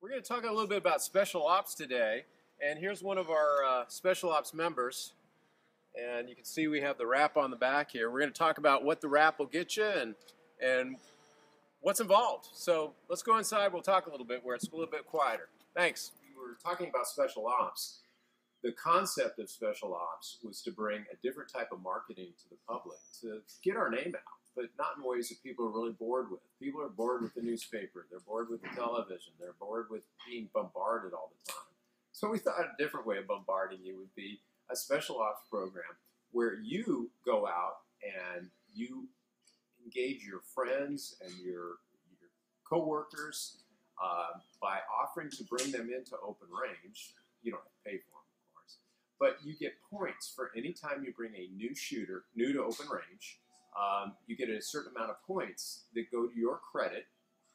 We're going to talk a little bit about special ops today, and here's one of our special ops members, and you can see we have the wrap on the back here. We're going to talk about what the wrap will get you and what's involved. So let's go inside. We'll talk a little bit where it's a little bit quieter. Thanks. We were talking about special ops. The concept of special ops was to bring a different type of marketing to the public, to get our name out, but not in ways that people are really bored with. People are bored with the newspaper. They're bored with the television. They're bored with being bombarded all the time. So we thought a different way of bombarding you would be a special ops program where you go out and you engage your friends and your coworkers by offering to bring them into Openrange. You don't have to pay for them, of course, but you get points for any time you bring a new shooter, new to Openrange. You get a certain amount of points that go to your credit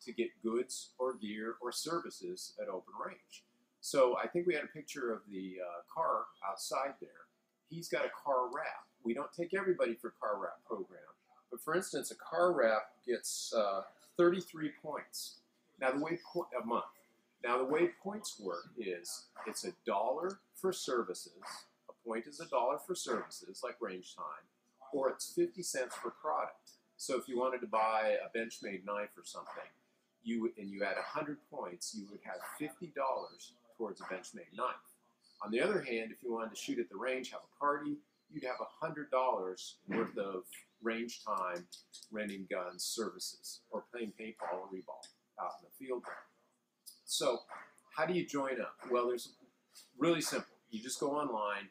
to get goods or gear or services at Openrange. So I think we had a picture of the car outside there. He's got a car wrap. We don't take everybody for car wrap program, but for instance, a car wrap gets 33 points. Now the way a month. Now the way points work is it's $1 for services. A point is $1 for services like range time, or it's 50 cents per product. So if you wanted to buy a Benchmade knife or something, you had 100 points, you would have $50 towards a Benchmade knife. On the other hand, if you wanted to shoot at the range, have a party, you'd have $100 worth of range time, renting guns, services, or playing paintball or reball out in the field. So how do you join up? Well, there's really simple. You just go online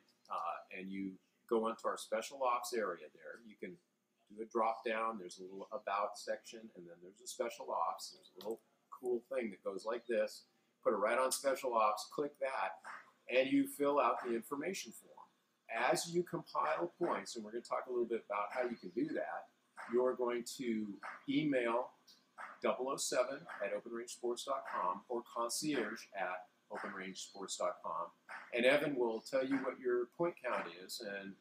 and you go onto our special ops area there. You can do a drop down. There's a little about section, and then there's a special ops. There's a little cool thing that goes like this. Put it right on special ops, click that, and you fill out the information form. As you compile points, and we're going to talk a little bit about how you can do that, you're going to email 007@openrangesports.com or concierge at openrangesports.com, and Evan will tell you what your point count is and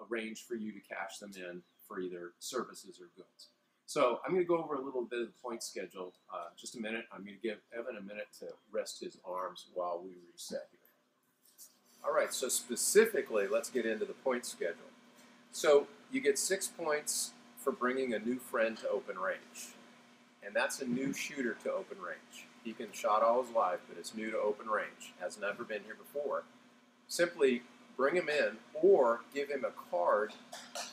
arrange for you to cash them in for either services or goods. So I'm going to go over a little bit of the point schedule. Just a minute. I'm going to give Evan a minute to rest his arms while we reset here. All right, so specifically, let's get into the point schedule. So you get 6 points for bringing a new friend to Openrange, and that's a new shooter to Openrange. He can shot all his life, but it's new to Openrange, has never been here before. Simply bring him in or give him a card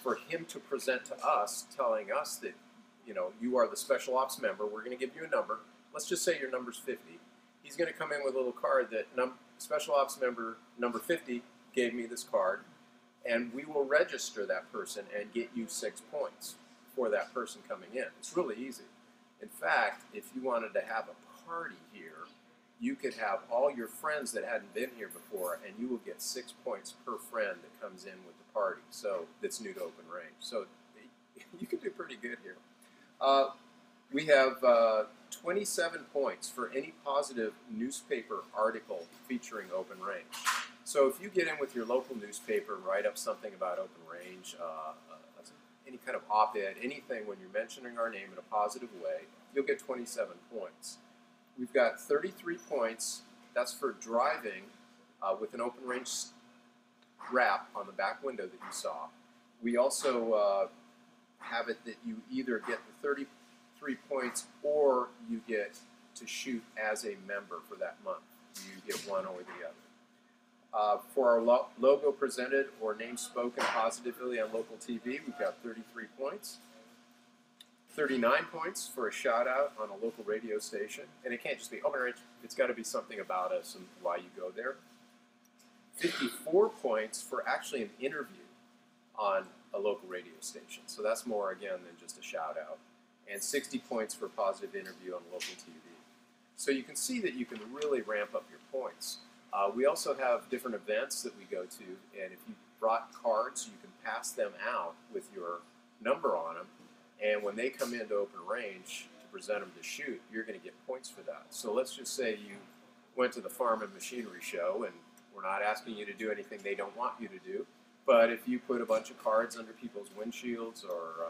for him to present to us, telling us that, you know, you are the special ops member. We're going to give you a number. Let's just say your number's 50. He's going to come in with a little card that special ops member number 50 gave me this card, and we will register that person and get you 6 points for that person coming in. It's really easy. In fact, if you wanted to have a party here, you could have all your friends that hadn't been here before, and you will get 6 points per friend that comes in with the party. So that's new to Openrange. So you can do pretty good here. We have 27 points for any positive newspaper article featuring Openrange. So if you get in with your local newspaper and write up something about Openrange, any kind of op-ed, anything when you're mentioning our name in a positive way, you'll get 27 points. We've got 33 points. That's for driving with an Openrange wrap on the back window that you saw. We also have it that you either get the 33 points or you get to shoot as a member for that month. You get one or the other. For our logo presented or name spoken positively on local TV, we've got 33 points. 39 points for a shout out on a local radio station. And it can't just be Openrange, it's got to be something about us and why you go there. 54 points for actually an interview on a local radio station. So that's more, again, than just a shout out. And 60 points for a positive interview on local TV. So you can see that you can really ramp up your points. We also have different events that we go to, and if you brought cards, you can pass them out with your number on them, and when they come into Openrange to present them to shoot, you're going to get points for that. So let's just say you went to the Farm and Machinery show, and we're not asking you to do anything they don't want you to do, but if you put a bunch of cards under people's windshields or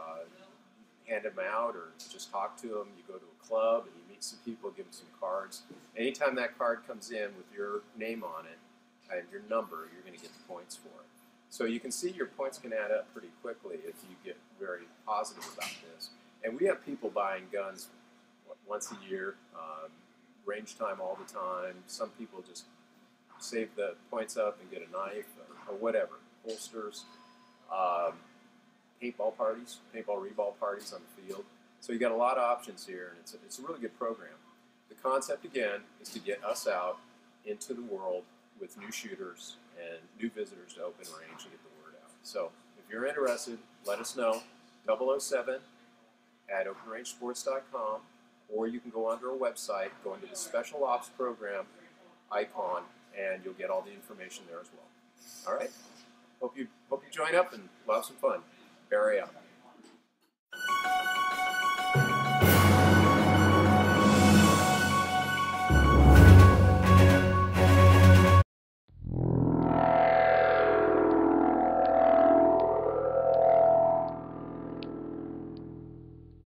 hand them out or just talk to them, you go to a club and you meet some people, give them some cards. Anytime that card comes in with your name on it and your number, you're going to get the points for it. So you can see your points can add up pretty quickly if you get very positive about this. And we have people buying guns once a year, range time all the time. Some people just save the points up and get a knife or whatever, holsters, paintball parties, paintball reball parties on the field. So you got a lot of options here, and it's a really good program. The concept, again, is to get us out into the world with new shooters and new visitors to Openrange and get the word out. So if you're interested, let us know, 007@openrangesports.com, or you can go onto our website, go into the Special Ops Program icon, and you'll get all the information there as well. All right? Hope you join up and we'll have some fun. Barry out.